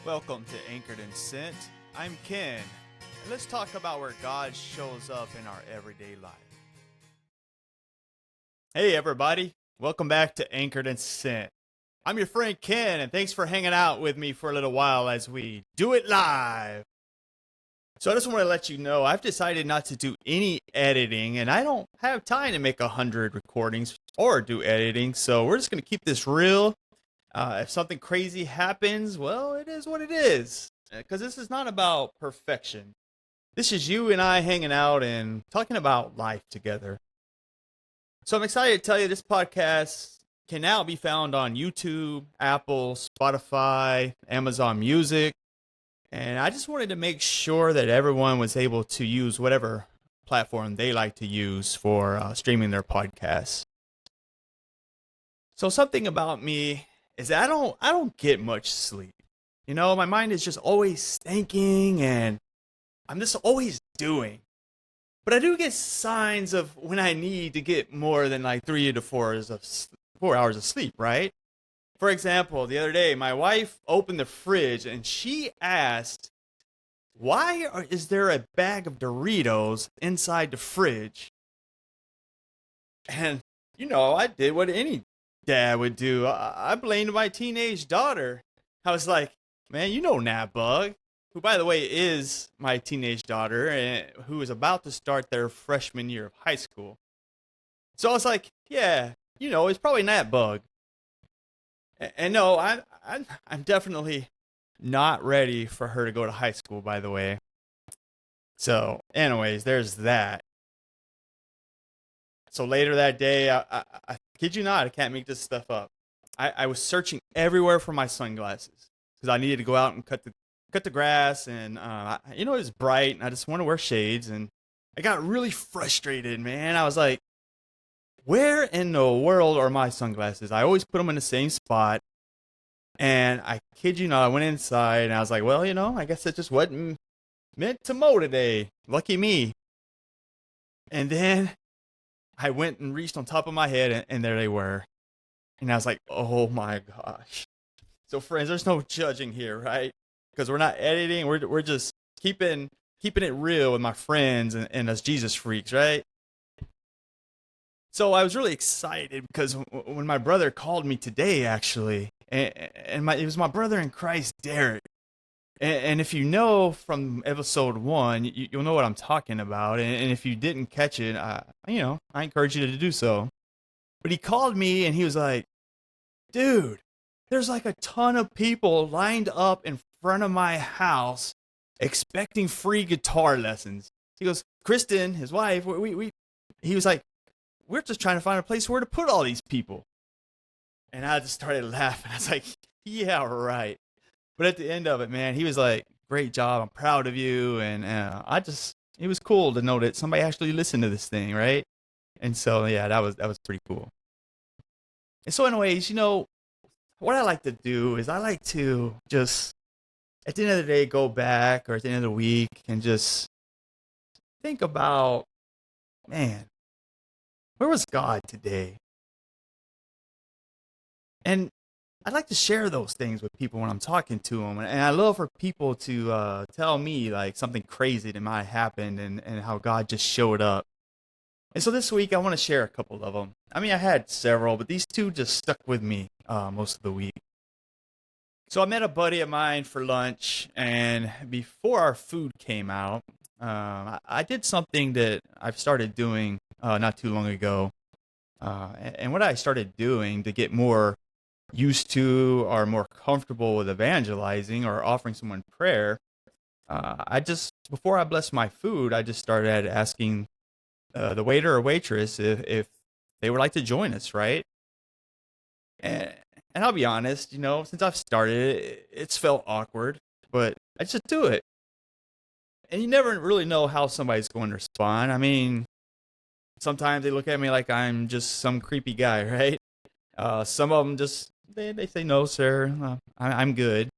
Welcome to Anchored and Sent. I'm Ken, and let's talk about where God shows up in our everyday life. Hey everybody, welcome back to Anchored and Sent. I'm your friend Ken, and thanks for hanging out with me for a little while as we do it live. So I just want to let you know, I've decided not to do any editing, and I don't have time to make 100 recordings or do editing, so we're just going to keep this real. If something crazy happens, well, it is what it is. Because this is not about perfection. This is you and I hanging out and talking about life together. So I'm excited to tell you this podcast can now be found on YouTube, Apple, Spotify, Amazon Music. And I just wanted to make sure that everyone was able to use whatever platform they like to use for streaming their podcasts. So something about me is that I don't get much sleep. You know, my mind is just always thinking and I'm just always doing. But I do get signs of when I need to get more than like 3 to 4 hours of sleep, right? For example, the other day, my wife opened the fridge and she asked, is there a bag of Doritos inside the fridge? And, you know, I did what any dad would do. I blamed my teenage daughter. I was like, man, you know Nat Bug, who by the way is my teenage daughter and who is about to start their freshman year of high school. So I was like, yeah, you know, it's probably Nat Bug. And no, I'm definitely not ready for her to go to high school, by the way. So anyways, there's that. So later that day, I kid you not, I can't make this stuff up. I was searching everywhere for my sunglasses because I needed to go out and cut the grass, and it was bright, and I just want to wear shades, and I got really frustrated, man. I was like, where in the world are my sunglasses? I always put them in the same spot, and I kid you not, I went inside, and I was like, well, I guess it just wasn't meant to mow today. Lucky me. And then I went and reached on top of my head, and there they were. And I was like, oh my gosh. So friends, there's no judging here, right? Because we're not editing. We're just keeping it real with my friends and us Jesus freaks, right? So I was really excited because when my brother called me today, actually, and it was my brother in Christ, Derek. And if you know from episode 1, you'll know what I'm talking about. And if you didn't catch it, I encourage you to do so. But he called me and he was like, dude, there's like a ton of people lined up in front of my house expecting free guitar lessons. He goes, Kristen, his wife, he was like, we're just trying to find a place where to put all these people. And I just started laughing. I was like, yeah, right. But at the end of it, man, he was like, great job. I'm proud of you. And it was cool to know that somebody actually listened to this thing, right? And so, yeah, that was pretty cool. And so anyways, what I like to do is I like to just, at the end of the day, go back or at the end of the week and just think about, man, where was God today? And I'd like to share those things with people when I'm talking to them. And I love for people to tell me like something crazy that might have happened and how God just showed up. And so this week, I want to share a couple of them. I mean, I had several, but these two just stuck with me most of the week. So I met a buddy of mine for lunch, and before our food came out, I did something that I've started doing not too long ago. And what I started doing to get more used to or more comfortable with evangelizing or offering someone prayer, before I blessed my food, I just started asking the waiter or waitress if they would like to join us, right? And I'll be honest, since I've started, it's felt awkward, but I just do it. And you never really know how somebody's going to respond. I mean, sometimes they look at me like I'm just some creepy guy, right? Some of them just, they say, no, sir, I'm good.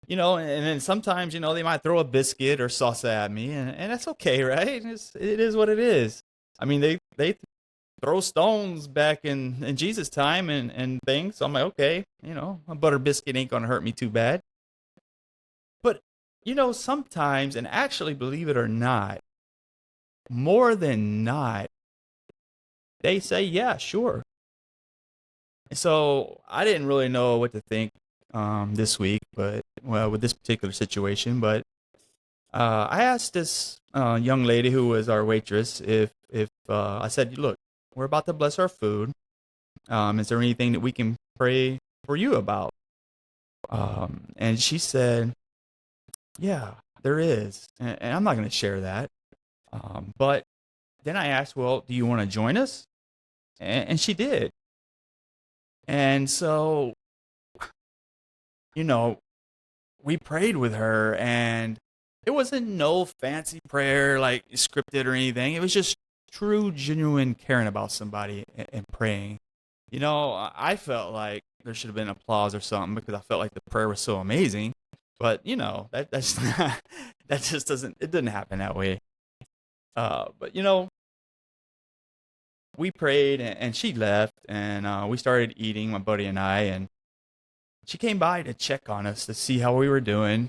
And then sometimes, they might throw a biscuit or salsa at me, and that's okay, right? It is what it is. I mean, they throw stones back in Jesus' time and things. So I'm like, okay, a butter biscuit ain't going to hurt me too bad. Sometimes, and actually, believe it or not, more than not, they say, yeah, sure. And so I didn't really know what to think this week, but well, with this particular situation, but I asked this young lady who was our waitress if I said, look, we're about to bless our food. Is there anything that we can pray for you about? And she said, yeah, there is. And I'm not going to share that. But then I asked, well, do you want to join us? And she did. And so, you know, we prayed with her, and it wasn't no fancy prayer like scripted or anything. It was just true, genuine caring about somebody and praying. I felt like there should have been applause or something because I felt like the prayer was so amazing. But that's not, that just doesn't happen that way. But we prayed and she left, and we started eating, my buddy and I, and she came by to check on us to see how we were doing.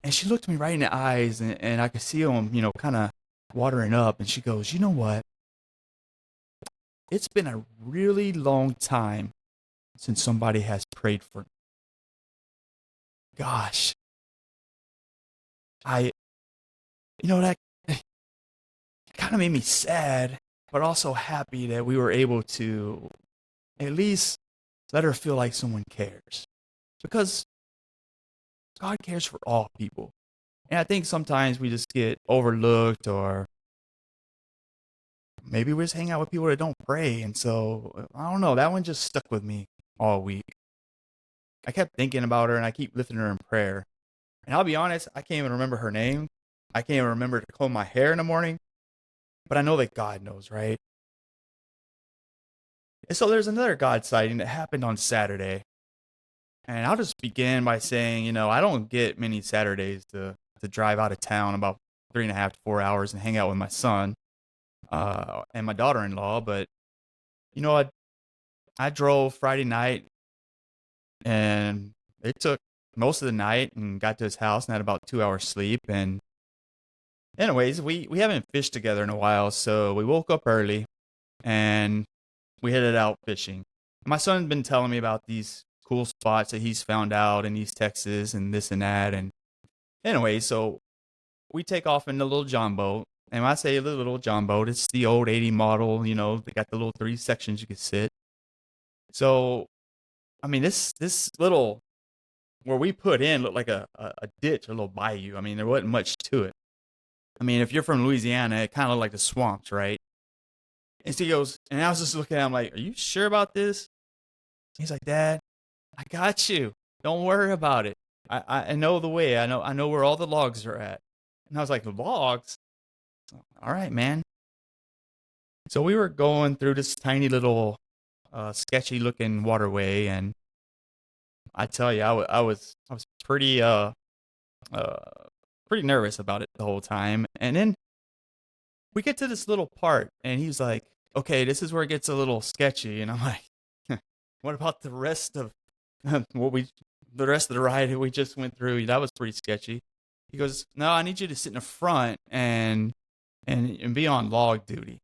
And she looked me right in the eyes, and I could see them, kind of watering up. And she goes, you know what? It's been a really long time since somebody has prayed for me. Gosh, I, that kind of made me sad, but also happy that we were able to at least let her feel like someone cares. Because God cares for all people. And I think sometimes we just get overlooked, or maybe we just hang out with people that don't pray. And so, I don't know, that one just stuck with me all week. I kept thinking about her and I keep lifting her in prayer. And I'll be honest, I can't even remember her name. I can't even remember to comb my hair in the morning. But I know that God knows, right? And so there's another God sighting that happened on Saturday. And I'll just begin by saying, I don't get many Saturdays to drive out of town about 3.5 to 4 hours and hang out with my son and my daughter-in-law. But, I drove Friday night, and it took most of the night, and got to his house and had about 2 hours sleep. And anyways, we haven't fished together in a while, so we woke up early and we headed out fishing. My son's been telling me about these cool spots that he's found out in East Texas and this and that. And anyway, so we take off in the little John boat. And when I say the little John boat, it's the old 80 model, they got the little 3 sections you could sit. So, I mean, this little, where we put in, looked like a ditch, a little bayou. I mean, there wasn't much to it. I mean, if you're from Louisiana, it kind of looked like the swamps, right? And so he goes, and I was just looking at him like, are you sure about this? He's like, Dad, I got you. Don't worry about it. I know the way. I know where all the logs are at. And I was like, the logs? All right, man. So we were going through this tiny little sketchy looking waterway, and I tell you, I was pretty pretty nervous about it the whole time. And then we get to this little part, and he's like, okay, this is where it gets a little sketchy. And I'm like, what about the rest of the rest of the ride that we just went through? That was pretty sketchy. He goes, no, I need you to sit in the front and be on log duty.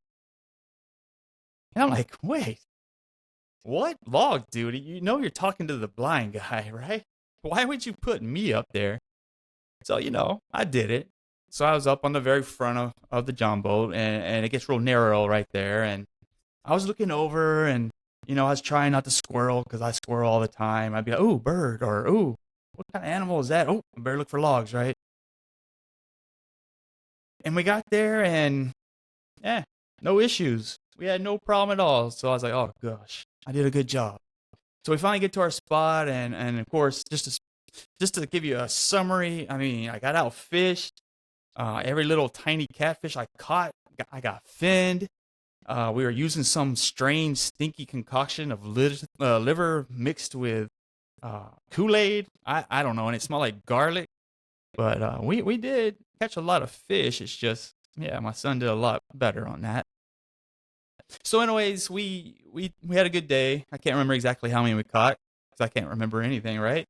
And I'm like, wait, what? Log duty? You're talking to the blind guy, right? Why would you put me up there? So, I did it. So I was up on the very front of the John boat, and it gets real narrow right there. And I was looking over, and, I was trying not to squirrel because I squirrel all the time. I'd be like, ooh, bird, or ooh, what kind of animal is that? Oh, I better look for logs, right? And we got there, and no issues. We had no problem at all. So I was like, oh gosh, I did a good job. So we finally get to our spot, and of course, just to give you a summary, I mean, I got out fished. Every little tiny catfish I caught, I got finned. We were using some strange, stinky concoction of liver mixed with Kool-Aid. I don't know, and it smelled like garlic. But we did catch a lot of fish. It's just, my son did a lot better on that. So, anyways, we had a good day. I can't remember exactly how many we caught because I can't remember anything, right?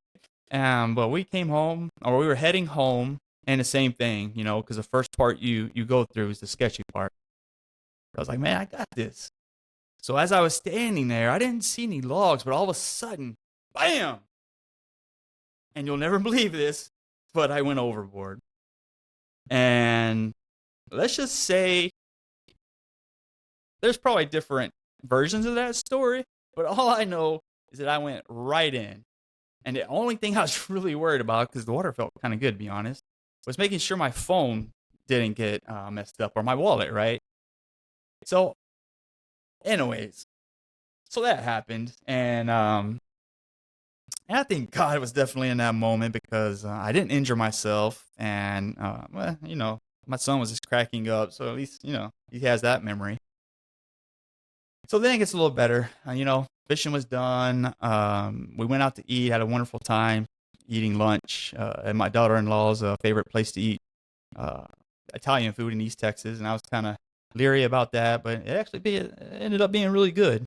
But we came home, or we were heading home, and the same thing, because the first part you go through is the sketchy part. I was like, man, I got this. So as I was standing there, I didn't see any logs, but all of a sudden, bam! And you'll never believe this, but I went overboard. And let's just say there's probably different versions of that story, but all I know is that I went right in. And the only thing I was really worried about, because the water felt kind of good, to be honest, was making sure my phone didn't get messed up, or my wallet, right? So, anyways, so that happened. And I think God was definitely in that moment, because I didn't injure myself. And, well, my son was just cracking up. So at least, he has that memory. So then it gets a little better. Fishing was done. We went out to eat, had a wonderful time eating lunch at my daughter-in-law's favorite place to eat Italian food in East Texas. And I was kind of leery about that, but it ended up being really good.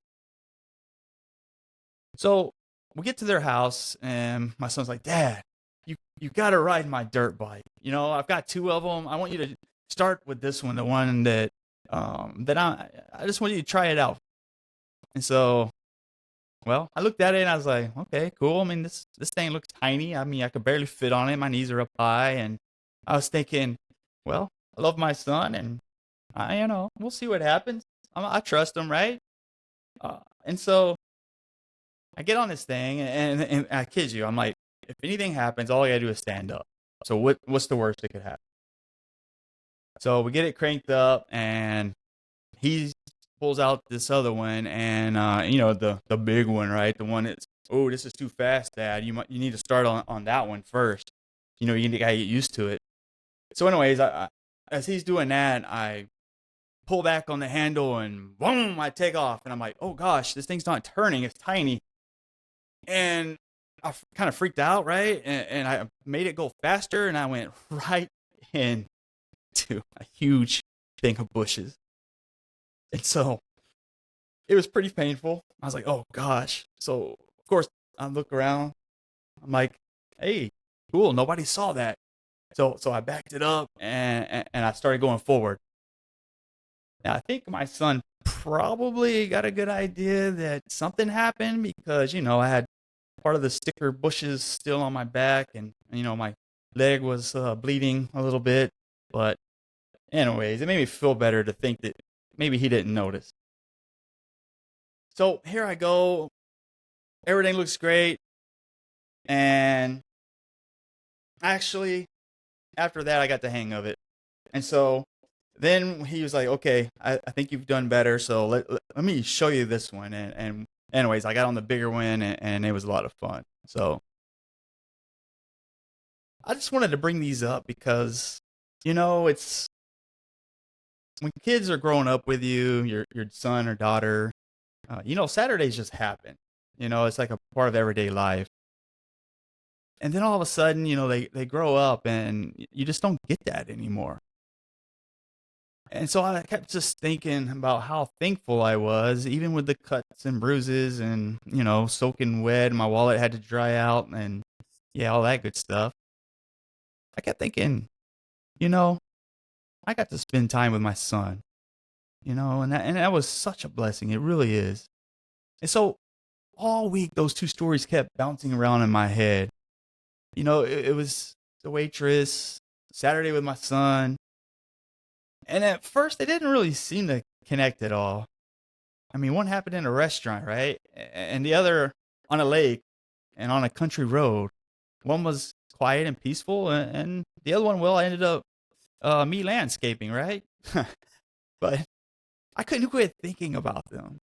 So we get to their house, and my son's like, Dad, you got to ride my dirt bike. I've got two of them. I want you to start with this one, the one that I just want you to try it out. And so, well, I looked at it and I was like, okay, cool. I mean, this thing looks tiny. I mean, I could barely fit on it. My knees are up high. And I was thinking, well, I love my son, and we'll see what happens. I trust him, right? And so I get on this thing, and I kid you, I'm like, if anything happens, all I gotta do is stand up. So what's the worst that could happen? So we get it cranked up, and he pulls out this other one, and the big one, right? The one that's, oh, this is too fast, Dad. You need to start on that one first. You gotta get used to it. So anyways, as he's doing that, I pull back on the handle, and boom, I take off. And I'm like, oh gosh, this thing's not turning. It's tiny. And I kind of freaked out, right? And I made it go faster, and I went right into a huge thing of bushes. And so it was pretty painful. I was like, oh gosh. So of course I look around. I'm like, hey, cool. Nobody saw that. So I backed it up, and I started going forward. Now I think my son probably got a good idea that something happened, because, I had part of the sticker bushes still on my back, and, my leg was bleeding a little bit. But anyways, it made me feel better to think that maybe he didn't notice. So here I go. Everything looks great. And actually, after that, I got the hang of it. And so then he was like, okay, I think you've done better. So let me show you this one. And anyways, I got on the bigger one, and it was a lot of fun. So I just wanted to bring these up because, it's when kids are growing up with you, your son or daughter, Saturdays just happen. It's like a part of everyday life. And then all of a sudden, they grow up, and you just don't get that anymore. And so I kept just thinking about how thankful I was, even with the cuts and bruises and, soaking wet. My wallet had to dry out, and all that good stuff. I kept thinking, I got to spend time with my son, and that was such a blessing. It really is. And so all week, those two stories kept bouncing around in my head. It was the waitress, Saturday with my son. And at first, they didn't really seem to connect at all. I mean, one happened in a restaurant, right? And the other on a lake and on a country road. One was quiet and peaceful, and the other one, well, I ended up me landscaping, right? But I couldn't quit thinking about them.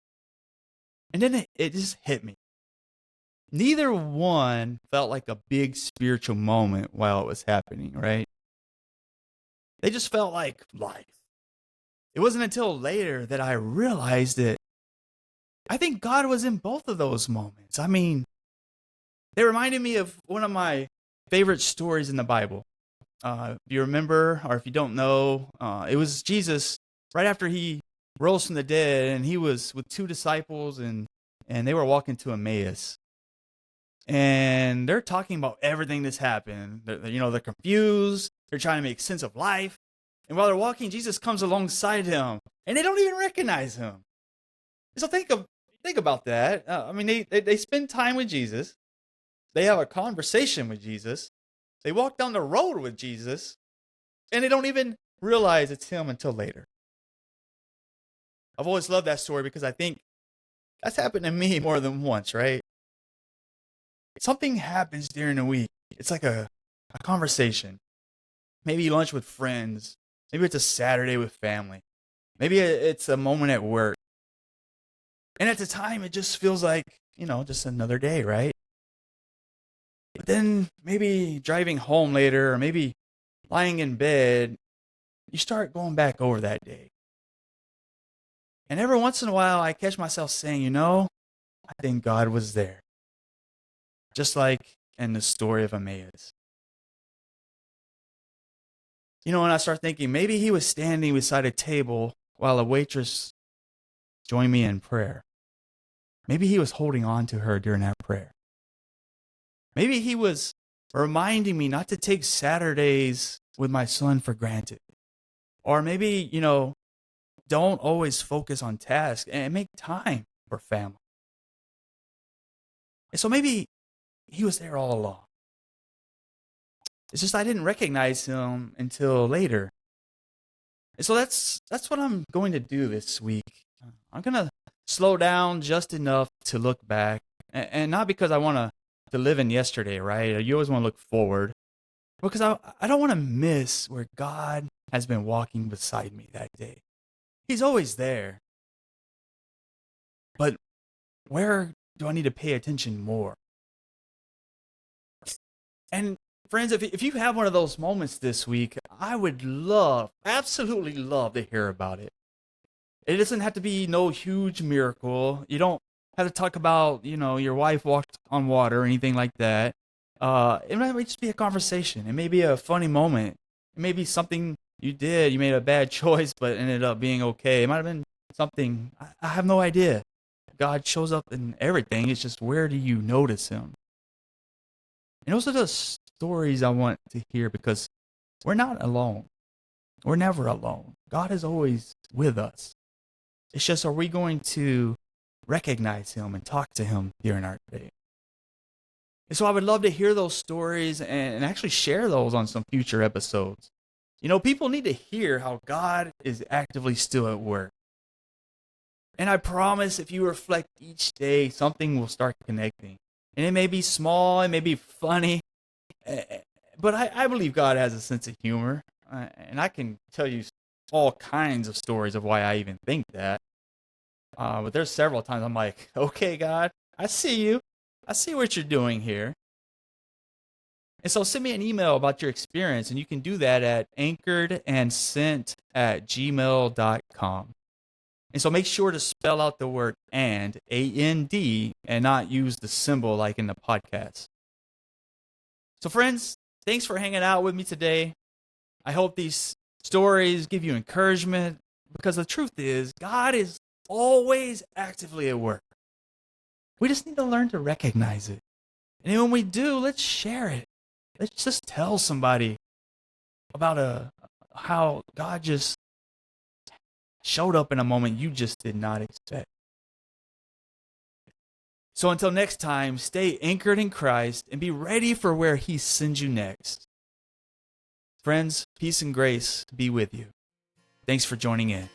And then it just hit me. Neither one felt like a big spiritual moment while it was happening, right? They just felt like life. It wasn't until later that I realized that I think God was in both of those moments. I mean, they reminded me of one of my favorite stories in the Bible. If you remember, or if you don't know, it was Jesus right after he rose from the dead, and he was with two disciples, and they were walking to Emmaus. And they're talking about everything that's happened. They're confused. They're trying to make sense of life. And while they're walking, Jesus comes alongside him, and they don't even recognize him. So think about that. They spend time with Jesus. They have a conversation with Jesus. They walk down the road with Jesus, and they don't even realize it's him until later. I've always loved that story because I think that's happened to me more than once, right? Something happens during the week. It's like a conversation. Maybe lunch with friends. Maybe it's a Saturday with family. Maybe it's a moment at work. And at the time, it just feels like, just another day, right? But then maybe driving home later, or maybe lying in bed, you start going back over that day. And every once in a while, I catch myself saying, I think God was there. Just like in the story of Emmaus. And I start thinking, maybe he was standing beside a table while a waitress joined me in prayer. Maybe he was holding on to her during that prayer. Maybe he was reminding me not to take Saturdays with my son for granted. Or maybe, don't always focus on tasks and make time for family. And so maybe he was there all along. It's just I didn't recognize him until later. And so that's what I'm going to do this week. I'm going to slow down just enough to look back. And not because I want to live in yesterday, right? You always want to look forward. Because I don't want to miss where God has been walking beside me that day. He's always there. But where do I need to pay attention more? And friends, if you have one of those moments this week, I would absolutely love to hear about it. It doesn't have to be no huge miracle. You don't have to talk about, your wife walked on water or anything like that. It might just be a conversation. It may be a funny moment. It may be something you did. You made a bad choice, but ended up being okay. It might have been something, I have no idea. God shows up in everything. It's just, where do you notice him? And those are the stories I want to hear, because we're not alone. We're never alone. God is always with us. It's just, are we going to recognize him and talk to him during our day? And so I would love to hear those stories and actually share those on some future episodes. People need to hear how God is actively still at work. And I promise, if you reflect each day, something will start connecting. And it may be small, it may be funny, but I believe God has a sense of humor. And I can tell you all kinds of stories of why I even think that. But there's several times I'm like, okay, God, I see you. I see what you're doing here. And so send me an email about your experience, and you can do that at anchoredandsent@gmail.com. And so make sure to spell out the word and, A-N-D, and not use the symbol like in the podcast. So friends, thanks for hanging out with me today. I hope these stories give you encouragement, because the truth is, God is always actively at work. We just need to learn to recognize it. And when we do, let's share it. Let's just tell somebody about how God just showed up in a moment you just did not expect. So until next time, stay anchored in Christ and be ready for where he sends you next. Friends, peace and grace be with you. Thanks for joining in.